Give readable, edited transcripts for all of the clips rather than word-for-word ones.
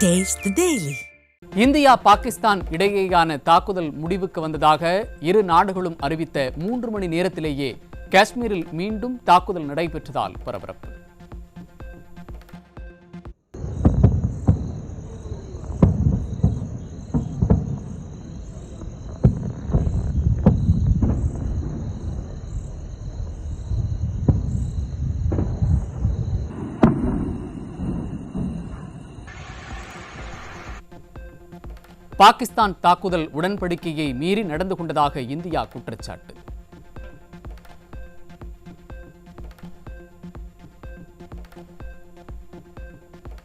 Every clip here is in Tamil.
Taste the Daily. India Pakistan இடையேயான தாக்குதல் முடிவுக்கு வந்ததாக இரு நாடுகளும் அறிவித்த 3 மணி நேரத்திலேயே காஷ்மீரில் மீண்டும் தாக்குதல் நடைபெற்றதால் பரபரப்பு. பாகிஸ்தான் தாக்குதல் உடன்படிக்கையை மீறி நடந்து கொண்டதாக இந்தியா குற்றச்சாட்டு.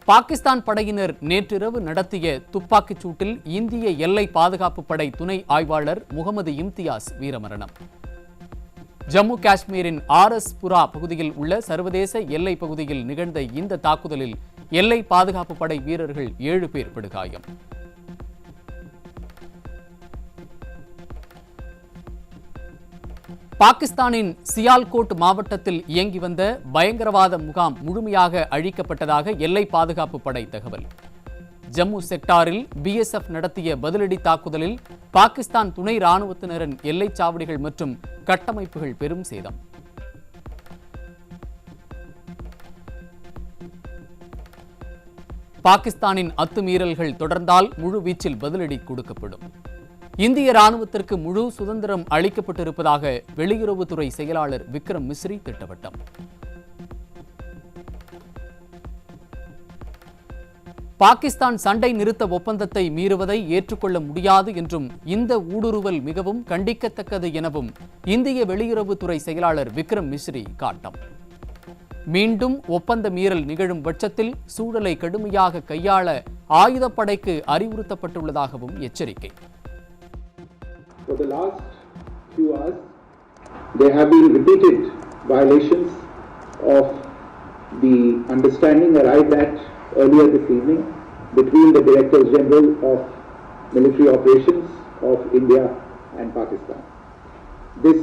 பாகிஸ்தான் படையினர் நேற்றிரவு நடத்திய துப்பாக்கிச் சூட்டில் இந்திய எல்லை பாதுகாப்பு படை துணை ஆய்வாளர் முகமது இம்தியாஸ் வீரமரணம். ஜம்மு காஷ்மீரின் ஆர்எஸ்புரா பகுதியில் உள்ள சர்வதேச எல்லை பகுதியில் நிகழ்ந்த இந்த தாக்குதலில் எல்லை பாதுகாப்பு படை வீரர்கள் 7 பேர் படுகாயம். பாகிஸ்தானின் சியால்கோட் மாவட்டத்தில் இயங்கி வந்த பயங்கரவாத முகாம் முழுமையாக அழிக்கப்பட்டதாக எல்லை பாதுகாப்பு படை தகவல். ஜம்மு செக்டாரில் பிஎஸ்எஃப் நடத்திய பதிலடி தாக்குதலில் பாகிஸ்தான் துணை ராணுவத்தினரின் எல்லைச் சாவடிகள் மற்றும் கட்டமைப்புகள் பெரும் சேதம். பாகிஸ்தானின் அத்துமீறல்கள் தொடர்ந்தால் முழு வீச்சில் பதிலடி கொடுக்கப்படும். இந்திய ராணுவத்திற்கு முழு சுதந்திரம் அளிக்கப்பட்டிருப்பதாக வெளியுறவுத்துறை செயலாளர் விக்ரம் மிஸ்ரி திட்டவட்டம். பாகிஸ்தான் சண்டை நிறுத்த ஒப்பந்தத்தை மீறுவதை ஏற்றுக்கொள்ள முடியாது என்றும் இந்த ஊடுருவல் மிகவும் கண்டிக்கத்தக்கது எனவும் இந்திய வெளியுறவுத்துறை செயலாளர் விக்ரம் மிஸ்ரி காட்டம். மீண்டும் ஒப்பந்த மீறல் நிகழும் பட்சத்தில் சூழலை கடுமையாக கையாள ஆயுதப்படைக்கு அறிவுறுத்தப்பட்டுள்ளதாகவும் எச்சரிக்கை. For the last few hours, there have been repeated violations of the understanding arrived at earlier this evening between the Directors General of Military Operations of India and Pakistan. This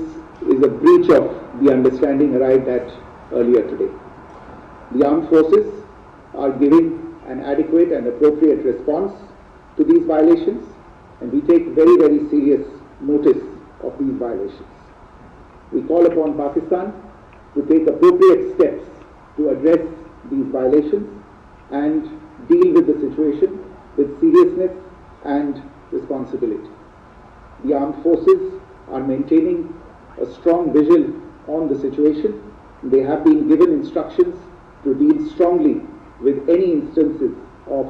is a breach of the understanding arrived at earlier today. The armed forces are giving an adequate and appropriate response to these violations, and we take very, very serious notice of these violations. We call upon Pakistan to take appropriate steps to address these violations and deal with the situation with seriousness and responsibility. The armed forces are maintaining a strong vigil on the situation. They have been given instructions to deal strongly with any instances of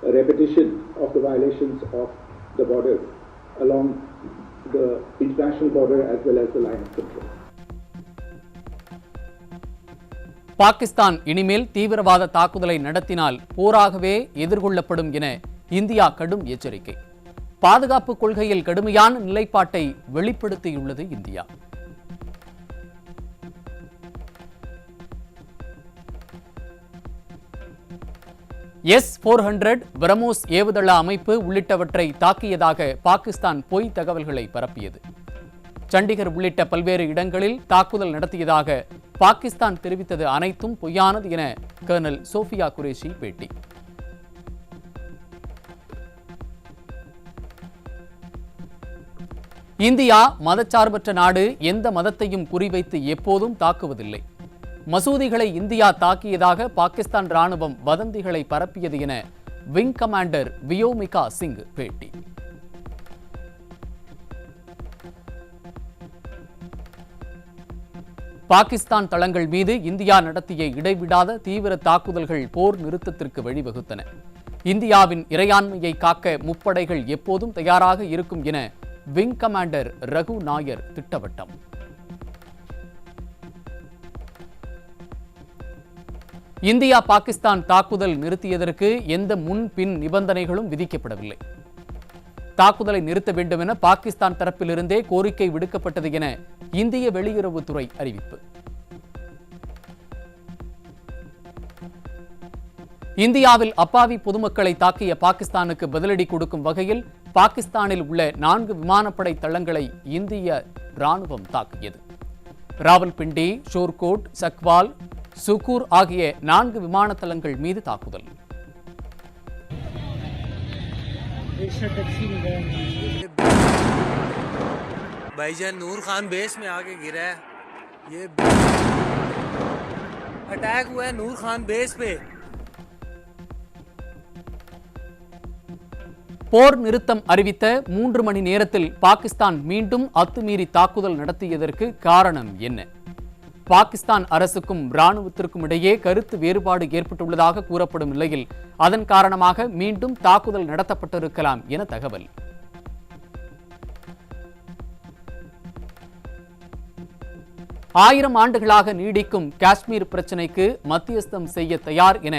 a repetition of the violations of the borders along the international border as well as the line of control. Pakistan இனிமேல் தீவிரவாத தாக்குதலை நடத்தினால் போராகவே எதிர்கொள்ளப்படும் என இந்தியா கடும் எச்சரிக்கை. பாதுகாப்பு கொள்கையில் கடுமையான நிலைப்பாட்டை வெளிப்படுத்தியுள்ளது இந்தியா. S-400 பிரம்மோஸ் ஏவுதள அமைப்பு உள்ளிட்டவற்றை தாக்கியதாக பாகிஸ்தான் பொய் தகவல்களை பரப்பியது. சண்டிகர் உள்ளிட்ட பல்வேறு இடங்களில் தாக்குதல் நடத்தியதாக பாகிஸ்தான் தெரிவித்தது அனைத்தும் பொய்யானது என கர்னல் சோஃபியா குரேஷி பேட்டி. இந்தியா மதச்சார்பற்ற நாடு, எந்த மதத்தையும் குறிவைத்து எப்போதும் தாக்குவதில்லை. மசூதிகளை இந்தியா தாக்கியதாக பாகிஸ்தான் ராணுவம் வதந்திகளை பரப்பியது என விங் கமாண்டர் வியோமிகா சிங் பேட்டி. பாகிஸ்தான் தளங்கள் மீது இந்தியா நடத்திய இடைவிடாத தீவிர தாக்குதல்கள் போர் நிறுத்தத்திற்கு வழிவகுத்தன. இந்தியாவின் இறையாண்மையை காக்க முப்படைகள் எப்போதும் தயாராக இருக்கும் என விங் கமாண்டர் ரகு நாயர் திட்டவட்டம். இந்தியா பாகிஸ்தான் தாக்குதல் நிறுத்தியதற்கு எந்த முன்பின் நிபந்தனைகளும் விதிக்கப்படவில்லை. தாக்குதலை நிறுத்த வேண்டும் என பாகிஸ்தான் தரப்பிலிருந்தே கோரிக்கை விடுக்கப்பட்டது என இந்திய வெளியுறவுத்துறை அறிவிப்பு. இந்தியாவில் அப்பாவி பொதுமக்களை தாக்கிய பாகிஸ்தானுக்கு பதிலடி கொடுக்கும் வகையில் பாகிஸ்தானில் உள்ள 4 விமானப்படை தளங்களை இந்திய ராணுவம் தாக்கியது. ராவல்பிண்டி, ஷோர்கோட், சக்வால், சுக்கூர் ஆகிய 4 விமான தளங்கள் மீது தாக்குதல். भाईजान नूर खान बेस में आके गिरा है। ये अटैक हुआ है नूर खान बेस पे। போர் நிறுத்தம் அறிவித்த 3 மணி நேரத்தில் பாகிஸ்தான் மீண்டும் அத்துமீறி தாக்குதல் நடத்தியதற்கு காரணம் என்ன? பாகிஸ்தான் அரசுக்கும் ராணுவத்திற்கும் இடையே கருத்து வேறுபாடு ஏற்பட்டுள்ளதாக கூறப்படும் நிலையில் அதன் காரணமாக மீண்டும் தாக்குதல் நடத்தப்பட்டிருக்கலாம் என தகவல். ஆயிரம் ஆண்டுகளாக நீடிக்கும் காஷ்மீர் பிரச்சினைக்கு மத்தியஸ்தம் செய்ய தயார் என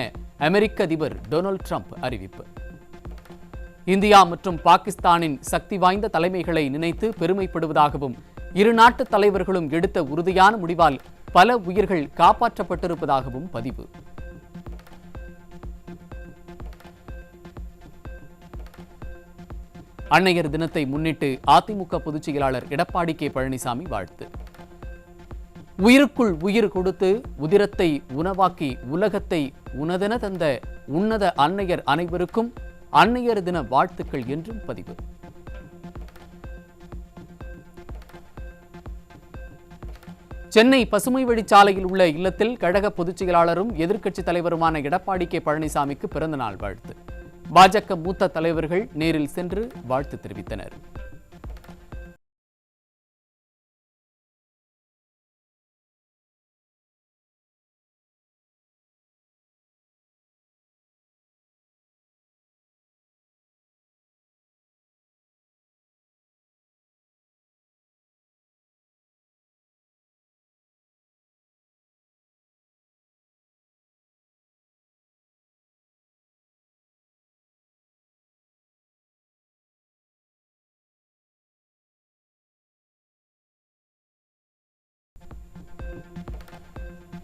அமெரிக்க அதிபர் டொனால்ட் ட்ரம்ப் அறிவிப்பு. இந்தியா மற்றும் பாகிஸ்தானின் சக்தி வாய்ந்த தலைமைகளை நினைத்து பெருமைப்படுவதாகவும் இரு நாட்டு தலைவர்களும் எடுத்த உறுதியான முடிவால் பல உயிர்கள் காப்பாற்றப்பட்டிருப்பதாகவும் பதிவு. அன்னையர் தினத்தை முன்னிட்டு அதிமுக பொதுச் செயலாளர் எடப்பாடி கே பழனிசாமி வாழ்த்து. உயிருக்குள் உயிர் கொடுத்து உதிரத்தை உணவாக்கி உலகத்தை உனதென தந்த உன்னத அன்னையர் அனைவருக்கும் அன்னையர் தின வாழ்த்துக்கள் என்றும் பதிவு. சென்னை பசுமை வழிச்சாலையில் உள்ள இல்லத்தில் கழக பொதுச் செயலாளரும் எதிர்க்கட்சித் தலைவருமான எடப்பாடி கே பழனிசாமிக்கு பிறந்தநாள் வாழ்த்து. பாஜக மூத்த தலைவர்கள் நேரில் சென்று வாழ்த்து தெரிவித்தனர்.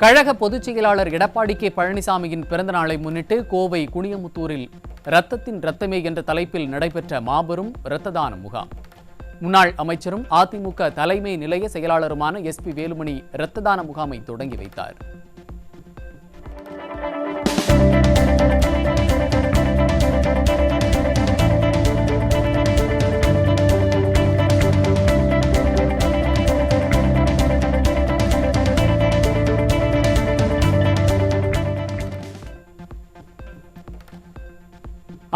கழக பொதுச் செயலாளர் எடப்பாடி கே பழனிசாமியின் பிறந்த நாளை முன்னிட்டு கோவை குனியமுத்தூரில் ரத்தத்தின் ரத்தமே என்ற தலைப்பில் நடைபெற்ற மாபெரும் இரத்த தான முகாம். முன்னாள் அமைச்சரும் அதிமுக தலைமை நிலைய செயலாளருமான SP வேலுமணி இரத்த தான முகாமை தொடங்கி வைத்தார்.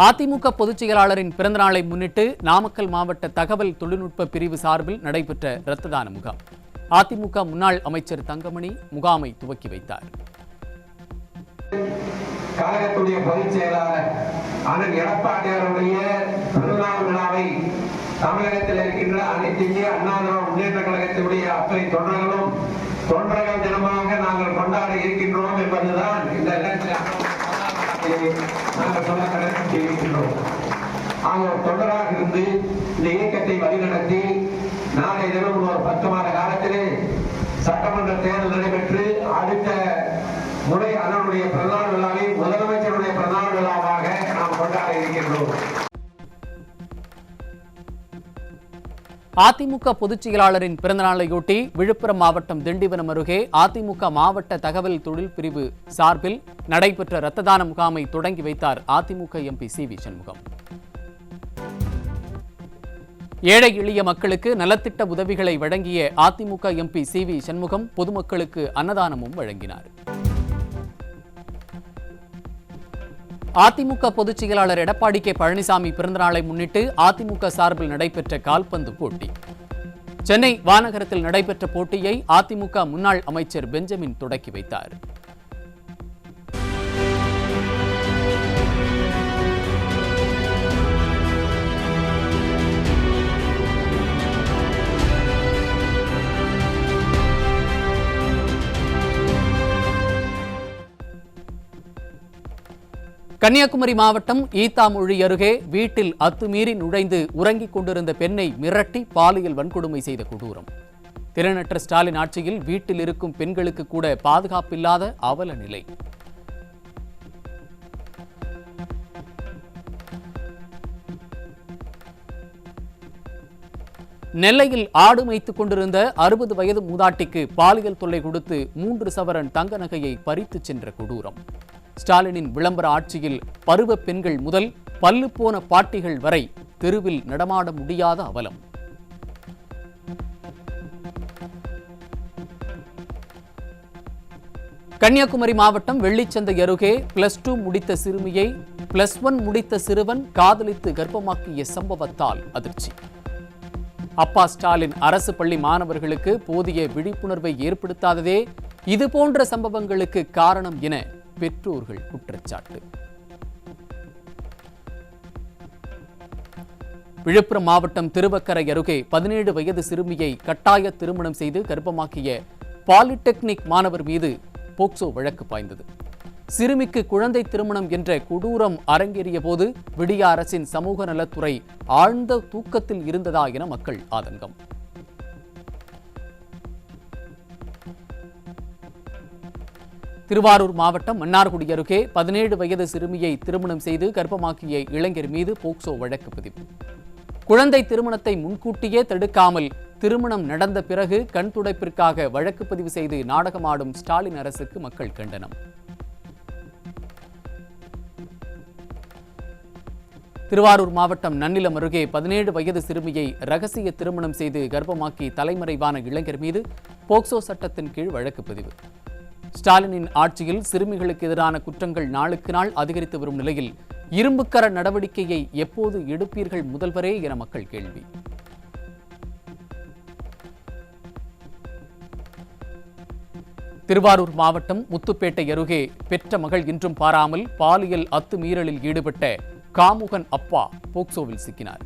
அதிமுக பொதுச் செயலாளரின் பிறந்தநாளை முன்னிட்டு நாமக்கல் மாவட்ட தகவல் தொழில்நுட்ப பிரிவு சார்பில் நடைபெற்ற இரத்த தான முகாம். அதிமுக முன்னாள் அமைச்சர் தங்கமணி முகாமை துவக்கி வைத்தார். கழகத்துடைய பொதுச் செயலாளர் அண்ணன் எடப்பாடியாருடைய பிறந்தநாள் விழாவை தமிழகத்தில் இருக்கின்ற அனைத்து இந்திய அண்ணா திராவிட முன்னேற்ற கழகத்தினுடைய அத்தனை தொண்டர்கள் தினமாக நாங்கள் கொண்டாட இருக்கின்றோம் என்பதுதான் இந்த நாங்கள் சொல்ல கடற்கின்றோம். ஆக தொண்டராக இருந்து இந்த இயக்கத்தை வழிநடத்தி நாளைய தினம் ஒரு 10 மாத காலத்திலே சட்டமன்ற தேர்தல் நடைபெற்று அடுத்த முறை அதனுடைய பிறந்தநாள் விழாவை முதலமைச்சருடைய பிறந்தநாள் விழாவாக நாம் கொண்டாட இருக்கின்றோம். அதிமுக பொதுச் செயலாளரின் பிறந்தநாளையொட்டி விழுப்புரம் மாவட்டம் திண்டிவனம் அருகே அதிமுக மாவட்ட தகவல் தொழில் பிரிவு சார்பில் நடைபெற்ற இரத்த தான முகாமை தொடங்கி வைத்தார் அதிமுக MP CV சண்முகம். ஏழை எளிய மக்களுக்கு நலத்திட்ட உதவிகளை வழங்கிய அதிமுக MP CV சண்முகம் பொதுமக்களுக்கு அன்னதானமும் வழங்கினார். அதிமுக பொதுச் செயலாளர் எடப்பாடி கே பழனிசாமி பிறந்தநாளை முன்னிட்டு அதிமுக சார்பில் நடைபெற்ற கால்பந்து போட்டி. சென்னை வானகரத்தில் நடைபெற்ற போட்டியை அதிமுக முன்னாள் அமைச்சர் பெஞ்சமின் தொடக்கி வைத்தார். கன்னியாகுமரி மாவட்டம் ஈத்தாமொழி அருகே வீட்டில் அத்துமீறி நுழைந்து உறங்கிக் கொண்டிருந்த பெண்ணை மிரட்டி பாலியல் வன்கொடுமை செய்த கொடூரம். திறனற்ற ஸ்டாலின் ஆட்சியில் வீட்டில் இருக்கும் பெண்களுக்கு கூட பாதுகாப்பில்லாத அவல நிலை. நெல்லையில் ஆடு மேய்த்துக் கொண்டிருந்த 60 வயது மூதாட்டிக்கு பாலியல் தொல்லை கொடுத்து 3 சவரன் தங்க நகையை பறித்துச் சென்ற கொடூரம். ஸ்டாலினின் விளம்பர ஆட்சியில் பருவ பெண்கள் முதல் பல்லு போன பாட்டிகள் வரை தெருவில் நடமாட முடியாத அவலம். கன்னியாகுமரி மாவட்டம் வெள்ளிச்சந்தை அருகே +2 முடித்த சிறுமியை +1 முடித்த சிறுவன் காதலித்து கர்ப்பமாக்கிய சம்பவத்தால் அதிர்ச்சி. அப்பா ஸ்டாலின் அரசு பள்ளி மாணவர்களுக்கு போதிய விழிப்புணர்வை ஏற்படுத்தாததே இதுபோன்ற சம்பவங்களுக்கு காரணம் என பெற்றோர்கள் குற்றச்சாட்டு. விழுப்புரம் மாவட்டம் திருவக்கரை அருகே 17 வயது சிறுமியை கட்டாய திருமணம் செய்து கர்ப்பமாக்கிய பாலிடெக்னிக் மாணவர் மீது போக்சோ வழக்கு பாய்ந்தது. சிறுமிக்கு குழந்தை திருமணம் என்ற கொடூரம் அரங்கேறிய போது விடிய அரசின் சமூக நலத்துறை ஆழ்ந்த தூக்கத்தில் இருந்ததா என மக்கள் ஆதங்கம். திருவாரூர் மாவட்டம் மன்னார்குடி அருகே 17 வயது சிறுமியை திருமணம் செய்து கர்ப்பமாக்கிய இளைஞர் மீது போக்சோ வழக்கு பதிவு. குழந்தை திருமணத்தை முன்கூட்டியே தடுக்காமல் திருமணம் நடந்த பிறகு கண் துடைப்பிற்காக வழக்கு பதிவு செய்து நாடகமாடும் ஸ்டாலின் அரசுக்கு மக்கள் கண்டனம். திருவாரூர் மாவட்டம் நன்னிலம் அருகே 17 வயது சிறுமியை ரகசிய திருமணம் செய்து கர்ப்பமாக்கி தலைமறைவான இளைஞர் மீது போக்சோ சட்டத்தின் கீழ் வழக்கு பதிவு. ஸ்டாலினின் ஆட்சியில் சிறுமிகளுக்கு எதிரான குற்றங்கள் நாளுக்கு நாள் அதிகரித்து வரும் நிலையில் இரும்புக்கர நடவடிக்கையை எப்போது எடுப்பீர்கள் முதல்வரே என மக்கள் கேள்வி. திருவாரூர் மாவட்டம் முத்துப்பேட்டை அருகே பெற்ற மகள் இன்றும் பாராமல் பாலியல் அத்துமீறலில் ஈடுபட்ட காமுகன் அப்பா போக்சோவில் சிக்கினார்.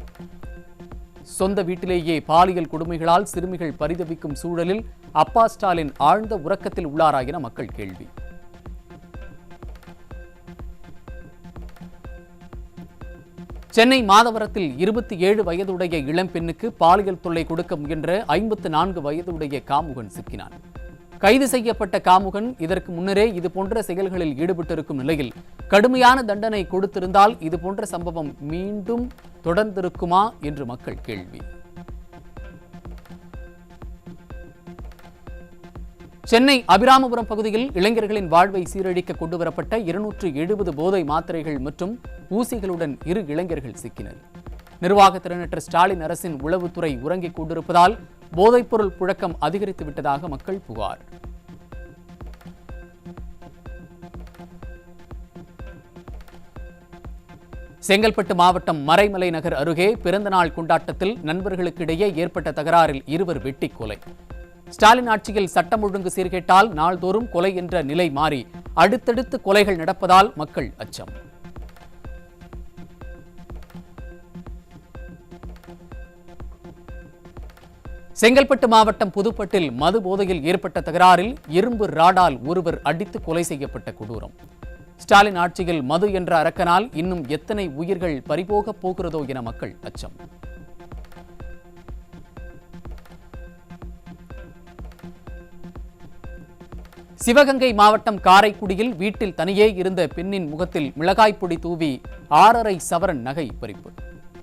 சொந்த வீட்டிலேயே பாலியல் கொடுமைகளால் சிறுமிகள் பரிதவிக்கும் சூழலில் அப்பா ஸ்டாலின் ஆழ்ந்த உறக்கத்தில் உள்ளாரா என மக்கள் கேள்வி. சென்னை மாதவரத்தில் 27 வயதுடைய இளம்பெண்ணுக்கு பாலியல் தொல்லை கொடுக்க முயன்ற 54 வயதுடைய காமுகன் சிக்கினான். கைது செய்யப்பட்ட காமுகன் இதற்கு முன்னரே இதுபோன்ற செயல்களில் ஈடுபட்டிருக்கும் நிலையில் கடுமையான தண்டனை கொடுத்திருந்தால் இதுபோன்ற சம்பவம் மீண்டும் தொடர்ந்திருக்குமா என்று மக்கள் கேள்வி. சென்னை அபிராமபுரம் பகுதியில் இளைஞர்களின் வாழ்வை சீரழிக்க கொண்டுவரப்பட்ட 270 போதை மாத்திரைகள் மற்றும் ஊசிகளுடன் 2 இளைஞர்கள் சிக்கினர். நிர்வாக திறனற்ற ஸ்டாலின் அரசின் உளவுத்துறை உறங்கிக் கொண்டிருப்பதால் போதைப்பொருள் புழக்கம் அதிகரித்து விட்டதாக மக்கள் புகார். செங்கல்பட்டு மாவட்டம் மறைமலை நகர் அருகே பிறந்தநாள் கொண்டாட்டத்தில் நண்பர்களுக்கிடையே ஏற்பட்ட தகராறில் 2 வெட்டி கொலை. ஸ்டாலின் ஆட்சியில் சட்டம் ஒழுங்கு சீர்கேட்டால் நாள்தோறும் கொலை என்ற நிலை மாறி அடுத்தடுத்து கொலைகள் நடப்பதால் மக்கள் அச்சம். செங்கல்பட்டு மாவட்டம் புதுப்பட்டில் மது போதையில் ஏற்பட்ட தகராறில் இரும்பு ராடால் ஒருவர் அடித்து கொலை செய்யப்பட்ட கொடூரம். ஸ்டாலின் ஆட்சியில் மது என்ற அரக்கனால் இன்னும் எத்தனை உயிர்கள் பறிபோகப் போகிறதோ என மக்கள் அச்சம். சிவகங்கை மாவட்டம் காரைக்குடியில் வீட்டில் தனியே இருந்த பெண்ணின் முகத்தில் மிளகாய் பொடி தூவி 6.5 சவரன் நகை பறிப்பு.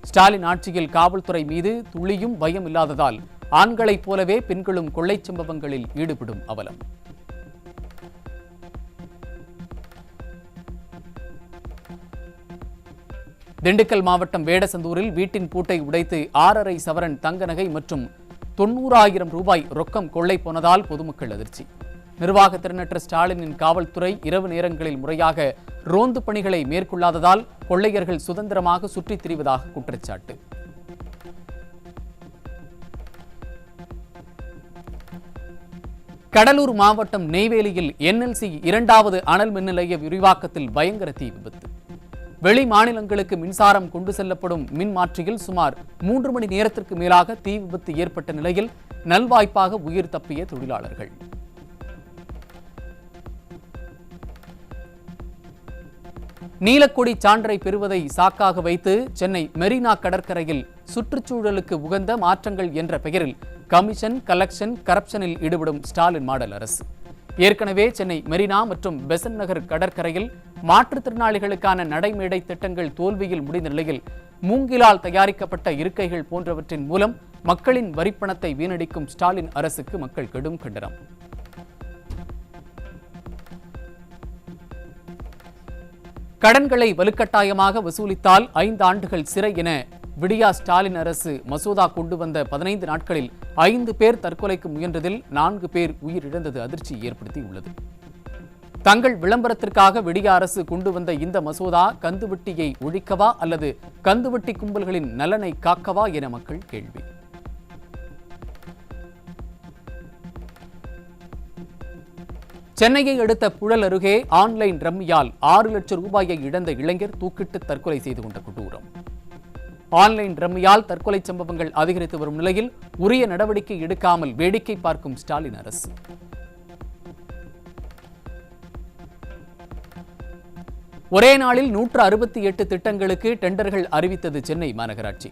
ஸ்டாலின் ஆட்சியில் காவல்துறை மீது துளியும் பயம் இல்லாததால் ஆண்களைப் போலவே பெண்களும் கொள்ளைச் சம்பவங்களில் ஈடுபடும் அவலம். திண்டுக்கல் மாவட்டம் வேடசந்தூரில் வீட்டின் பூட்டை உடைத்து 6.5 சவரன் தங்க நகை மற்றும் 90,000 ரூபாய் ரொக்கம் கொள்ளை போனதால் பொதுமக்கள் அதிர்ச்சி. நிர்வாக திறனற்ற ஸ்டாலினின் காவல்துறை இரவு நேரங்களில் முறையாக ரோந்து பணிகளை மேற்கொள்ளாததால் கொள்ளையர்கள் சுதந்திரமாக சுற்றித் திரிவதாக குற்றச்சாட்டு. கடலூர் மாவட்டம் நெய்வேலியில் NLC 2வது அனல் மின் நிலைய விரிவாக்கத்தில் பயங்கர தீ விபத்து. வெளி மாநிலங்களுக்கு மின்சாரம் கொண்டு செல்லப்படும் மின் மாற்றியில் சுமார் 3 மணி நேரத்திற்கு மேலாக தீ விபத்து ஏற்பட்ட நிலையில் நல்வாய்ப்பாக உயிர் தப்பிய தொழிலாளர்கள். நீலக்கொடி சான்றை பெறுவதை சாக்காக வைத்து சென்னை மெரினா கடற்கரையில் சுற்றுச்சூழலுக்கு உகந்த மாற்றங்கள் என்ற பெயரில் கமிஷன், கலெக்ஷன், கரப்ஷனில் ஈடுபடும் ஸ்டாலின் மாடல் அரசு. ஏற்கனவே சென்னை மெரினா மற்றும் பெசன்ட் நகர் கடற்கரையில் மாற்றுத்திறனாளிகளுக்கான நடைமேடை திட்டங்கள் தோல்வியில் முடிந்த நிலையில் மூங்கிலால் தயாரிக்கப்பட்ட இருக்கைகள் போன்றவற்றின் மூலம் மக்களின் வரிப்பணத்தை வீணடிக்கும் ஸ்டாலின் அரசுக்கு மக்கள் கடும் கண்டனம். கடன்களை வலுக்கட்டாயமாக வசூலித்தால் 5 ஆண்டுகள் சிறை என விடியா ஸ்டாலின் அரசு மசோதா கொண்டு வந்த 15 நாட்களில் 5 பேர் தற்கொலைக்கு முயன்றதில் 4 பேர் உயிரிழந்தது அதிர்ச்சியை ஏற்படுத்தியுள்ளது. தங்கள் விளம்பரத்திற்காக விடியா அரசு கொண்டு வந்த இந்த மசோதா கந்துவட்டியை ஒழிக்கவா அல்லது கந்துவட்டி கும்பல்களின் நலனை காக்கவா என மக்கள் கேள்வி. சென்னையை அடுத்த புழல் அருகே ஆன்லைன் ரம்மியால் 6 லட்சம் ரூபாயை இழந்த இளைஞர் தூக்கிட்டு தற்கொலை செய்து கொண்ட கொடூரம். ஆன்லைன் ரம்மியால் தற்கொலை சம்பவங்கள் அதிகரித்து வரும் நிலையில் உரிய நடவடிக்கை எடுக்காமல் வேடிக்கை பார்க்கும் ஸ்டாலின் அரசு. ஒரே நாளில் 168 திட்டங்களுக்கு டெண்டர்கள் அறிவித்தது சென்னை மாநகராட்சி.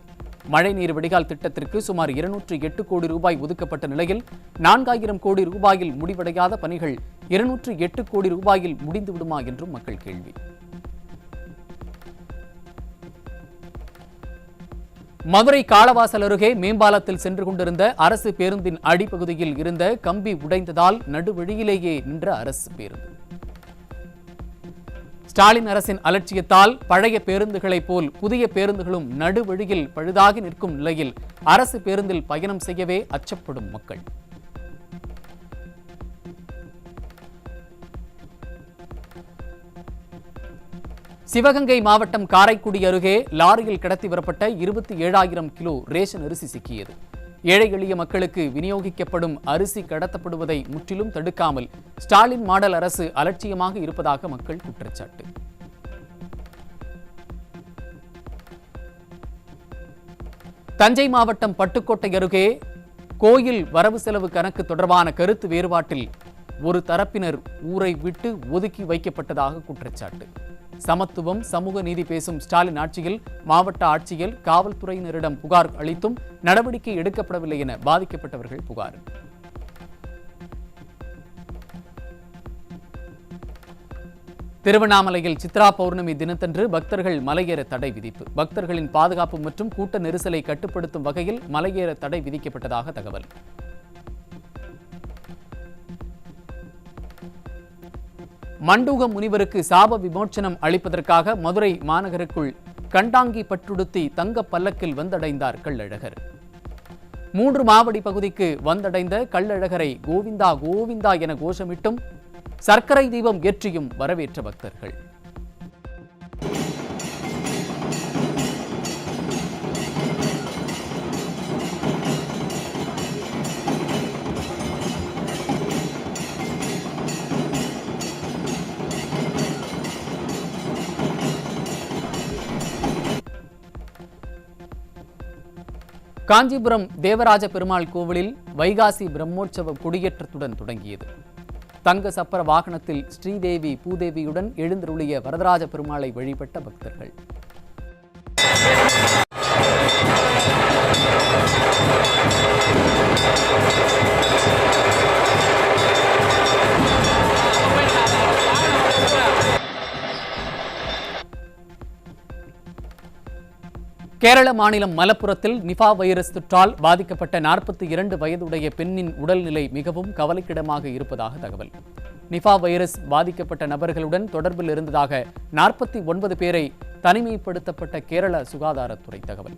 மழைநீர் வடிகால் திட்டத்திற்கு சுமார் 208 கோடி ரூபாய் ஒதுக்கப்பட்ட நிலையில் 4000 கோடி ரூபாயில் முடிவடையாத பணிகள் 208 கோடி ரூபாயில் முடிந்துவிடுமா என்றும் மக்கள் கேள்வி. மதுரை காளவாசல் அருகே மேம்பாலத்தில் சென்று கொண்டிருந்த அரசு பேருந்தின் அடிப்பகுதியில் இருந்த கம்பி உடைந்ததால் நடுவழியிலேயே நின்ற அரசு பேருந்து. ஸ்டாலின் அரசின் அலட்சியத்தால் பழைய பேருந்துகளைப் போல் புதிய பேருந்துகளும் நடுவழியில் பழுதாகி நிற்கும் நிலையில் அரசு பேருந்தில் பயணம் செய்யவே அச்சப்படும் மக்கள். சிவகங்கை மாவட்டம் காரைக்குடி அருகே லாரியில் கடத்தி வரப்பட்ட 27,000 கிலோ ரேஷன் அரிசி சிக்கியது. ஏழை எளிய மக்களுக்கு விநியோகிக்கப்படும் அரிசி கடத்தப்படுவதை முற்றிலும் தடுக்காமல் ஸ்டாலின் மாடல் அரசு அலட்சியமாக இருப்பதாக மக்கள் குற்றச்சாட்டு. தஞ்சை மாவட்டம் பட்டுக்கோட்டை அருகே கோயில் வரவு செலவு கணக்கு தொடர்பான கருத்து வேறுபாட்டில் ஒரு தரப்பினர் ஊரை விட்டு ஒதுக்கி வைக்கப்பட்டதாக குற்றச்சாட்டு. சமத்துவம் சமூக நீதி பேசும் ஸ்டாலின் ஆட்சியில் மாவட்ட ஆட்சியர் காவல்துறையினரிடம் புகார் அளித்தும் நடவடிக்கை எடுக்கப்படவில்லை என பாதிக்கப்பட்டவர்கள் புகார். திருவண்ணாமலையில் சித்ரா பௌர்ணமி தினத்தன்று பக்தர்கள் மலையேற தடை விதிப்பு. பக்தர்களின் பாதுகாப்பு மற்றும் கூட்ட நெரிசலை கட்டுப்படுத்தும் வகையில் மலையேற தடை விதிக்கப்பட்டதாக தகவல். மண்டூக முனிவருக்கு சாப விமோச்சனம் அளிப்பதற்காக மதுரை மாநகருக்குள் கண்டாங்கி பட்டுடுத்தி தங்க பல்லக்கில் வந்தடைந்தார் கள்ளழகர். 3 மாவடி பகுதிக்கு வந்தடைந்த கள்ளழகரை கோவிந்தா கோவிந்தா என கோஷமிட்டும் சர்க்கரை தீபம் ஏற்றியும் வரவேற்ற பக்தர்கள். காஞ்சிபுரம் தேவராஜ பெருமாள் கோவிலில் வைகாசி பிரம்மோற்சவம் கொடியேற்றத்துடன் தொடங்கியது. தங்க சப்பர வாகனத்தில் ஸ்ரீதேவி பூதேவியுடன் எழுந்தருளிய வரதராஜ பெருமாளை வழிபட்ட பக்தர்கள். கேரள மாநிலம் மலப்புரத்தில் நிபா வைரஸ் தொற்றால் பாதிக்கப்பட்ட 42 வயதுடைய பெண்ணின் உடல்நிலை மிகவும் கவலைக்கிடமாக இருப்பதாக தகவல். நிபா வைரஸ் பாதிக்கப்பட்ட நபர்களுடன் தொடர்பில் இருந்ததாக 49 பேரை தனிமைப்படுத்தப்பட்ட கேரள சுகாதாரத்துறை தகவல்.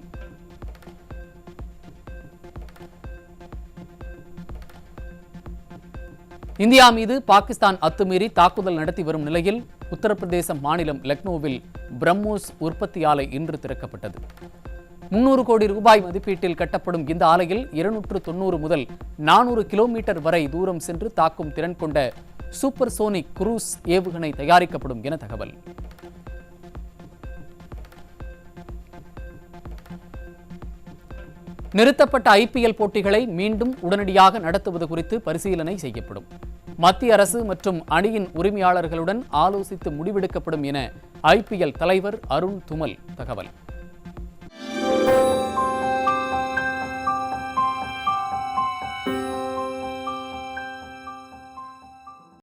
இந்தியா மீது பாகிஸ்தான் அத்துமீறி தாக்குதல் நடத்தி வரும் நிலையில் உத்தரப்பிரதேச மாநிலம் லக்னோவில் பிரம்மோஸ் உற்பத்தி ஆலை இன்று திறக்கப்பட்டது. 300 கோடி ரூபாய் மதிப்பீட்டில் கட்டப்படும் இந்த ஆலையில் 290 முதல் 400 கிலோமீட்டர் வரை தூரம் சென்று தாக்கும் திறன் கொண்ட சூப்பர்சோனிக் குரூஸ் ஏவுகணை தயாரிக்கப்படும் என தகவல். நிறுத்தப்பட்ட IPL போட்டிகளை மீண்டும் உடனடியாக நடத்துவது குறித்து பரிசீலனை செய்யப்படும். மத்திய அரசு மற்றும் அணியின் உரிமையாளர்களுடன் ஆலோசித்து முடிவெடுக்கப்படும் என IPL தலைவர் அருண் துமல் தகவல்.